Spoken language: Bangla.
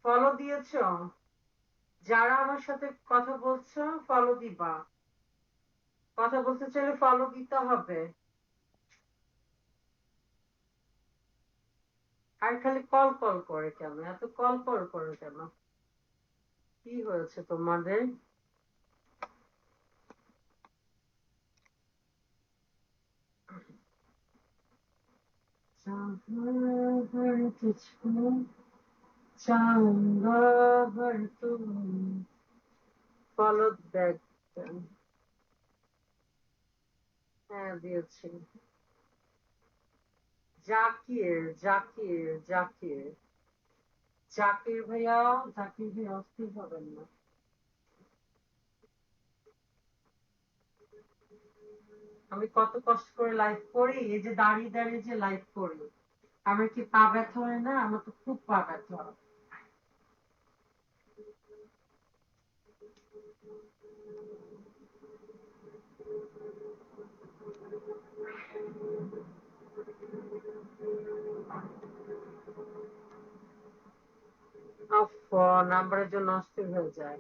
ফলো দিয়েছো? যারা আমার সাথে কথা বলছো ফলো দিবা। কথা বলতে চাইলে ফলো দিতে হবে। আর খালি কল কল করে কেন? এত কল কল করে কেন? কি হয়েছে তোমাদের? Follow back. হ্যাঁ দিয়েছি। জাকির জাকির জাকির জাকির ভাইয়া, জাকির ভাইয়া অস্থির হবেন না। আমি কত কষ্ট করে লাইভ করি, এই যে দাঁড়িয়ে দাঁড়িয়ে যে লাইভ করি, আমার কি পা ব্যথা হয় না? আমার তো খুব পা ব্যথা হয়। আফ, নাম্বারের জন্য অস্থির হয়ে যায়।